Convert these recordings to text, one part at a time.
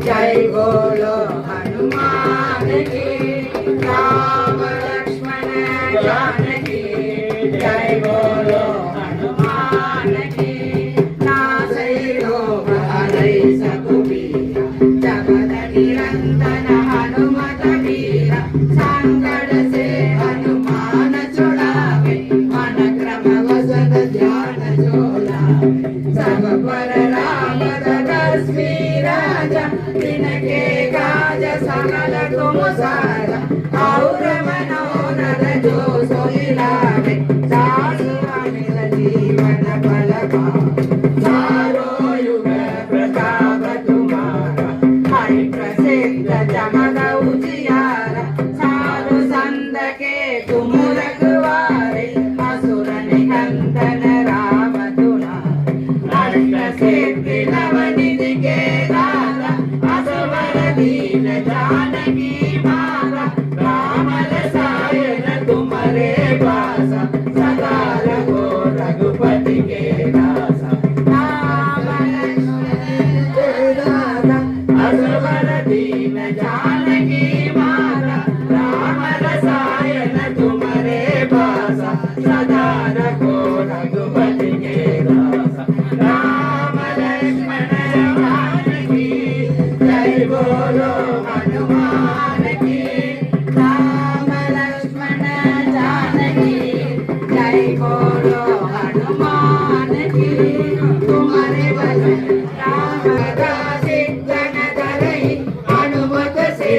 जय बोलो हनुमान की राम लक्ष्मण जानकी जय बोलो हनुमान की नासै रोग हरै सकुबीर जगत निरंजन हनुमत वीर संकट से हनुमान छुड़ावे मन क्रम वसन ध्यान जोलावे सब पर राम तपस्वी राजा तिनके काज सकल तुम सारा और मनोरथ जो सोई लावे सासु अमित जीवन फल पावे चारों युग प्रताप तुम्हारा हरि प्रसिद्ध जगत उजियारा साधु संत के तुम रखवारे असुर निकंदन राम दुलारे प्रसिद्धि नवनिधि के दाता असवर दीन जानकी माता राम रसायन तुम्हारे पासा सदा रघो रघुपति के दासा राम लक्ष्मण दाता असवर दीन जानकी माता राम रसायन तुम्हारे पासा सदा रघो रघुपति के दासा राम लक्ष्मण जानकी जय बोलो हनुमान की राम लक्ष्मण जानकी जय बोलो हनुमान की तुम्हारे भजन राम दासी जन धरई हनुमत से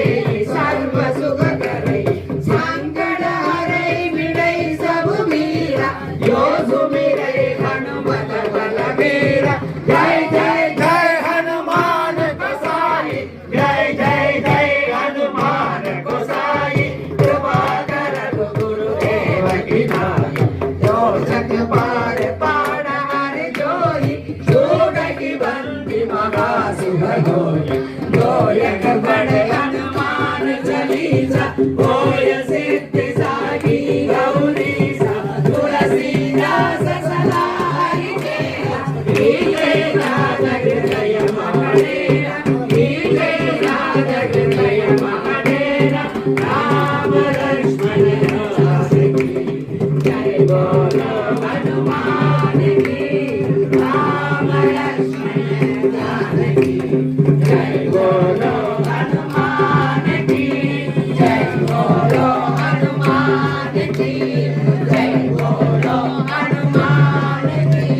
सर्व सुख करई संकट हरई मिटई सब मीरा जो सुमिरै हनुमत बल बीरा जय जय जय हनुमान गोसाई जय जय जय हनुमान गोसाई कृपा कर गुरुदेव की नाई जो जग पार पार हर जोई जोग की बंदी मगा सुभ गोई गोयक बड़े हनुमान चालीसा होय सिद्धि सागी गौरीसा तुलसीदास सदा हरि चेला कीजे नाथ हृदय महाडेरा कीजे नाथ हृदय महाडेरा राम लक्ष्मण जानकी जय बोलो हनुमान की राम लक्ष्मण जानकी जय बोलो हनुमान की जय बोलो हनुमान की जय बोलो हनुमान की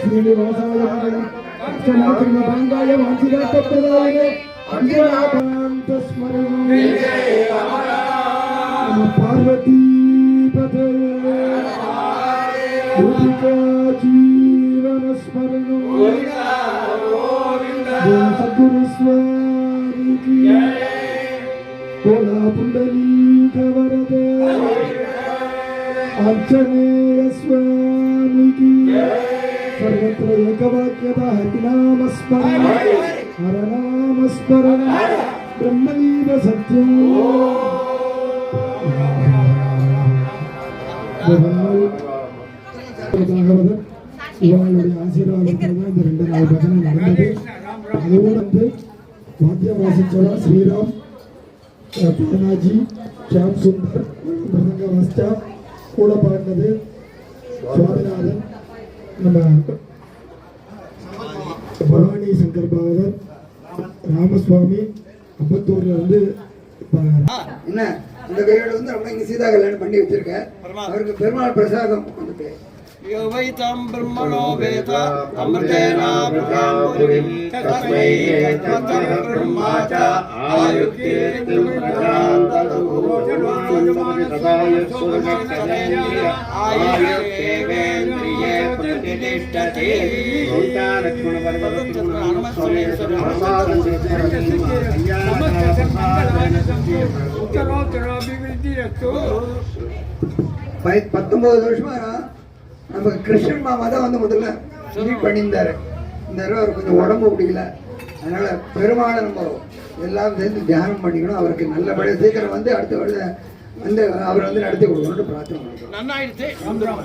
श्रीनिवासाय मंगलम् अर्चनाय वांछितार्थप्रदायिने अंजनाकान्तस्मरणे पार्वती पते गोपिका जीवनस्मरणो सद्गुरु स्वामी की बोला पुंडलीक वरदे आंजनेय स्वामी की सर्वत्र एकवाक्यता हरिनामस्मरण हरनामस्मरण ब्रह्मैव सत्यं இவங்களுடைய ஆசீர்வாதத்தில் தான் இந்த 2 நாள் பஜனை நடந்தது. அதோடு வந்து வாத்தியம் வாசிச்சவா ஸ்ரீராம் பானாஜி ஷாம் சுந்தர் மிருதங்க வாசிச்சா கூட பாடினது சுவாமிநாதன் நம்ம பவானி சங்கர் பாகவதர் ராமசுவாமி அம்பத்தூர்ல வந்து என்ன இந்த கையோட வந்து அப்படியே இங்க சீதா கல்யாணம் பண்ணி வச்சிருக்கேன். அவருக்கு பெருமாள் பிரசாதம் வந்துட்டு योवैतं ब्रह्मणो वेद अमृतेना ब्रह्मापुरीं तस्मै तत्त्वं ब्रह्मा च आयुर्देवेन्द्रिये प्रतिष्ठते लक्ष्मण 19 வருஷமா நமக்கு கிருஷ்ணன் மாமா தான் வந்து முதல்ல மீட் பண்ணியிருந்தாரு. இந்த தடவை அவர் கொஞ்சம் உடம்பு பிடிக்கல, அதனால பெருமாளை நம்ம எல்லாம் சேர்ந்து தியானம் பண்ணிக்கணும். அவருக்கு நல்லபடியாக சீக்கிரம் வந்து அடுத்த வருடம் வந்து அவர் வந்து நடத்தி கொடுக்கணும்னு பிரார்த்தனை பண்ணுறோம்.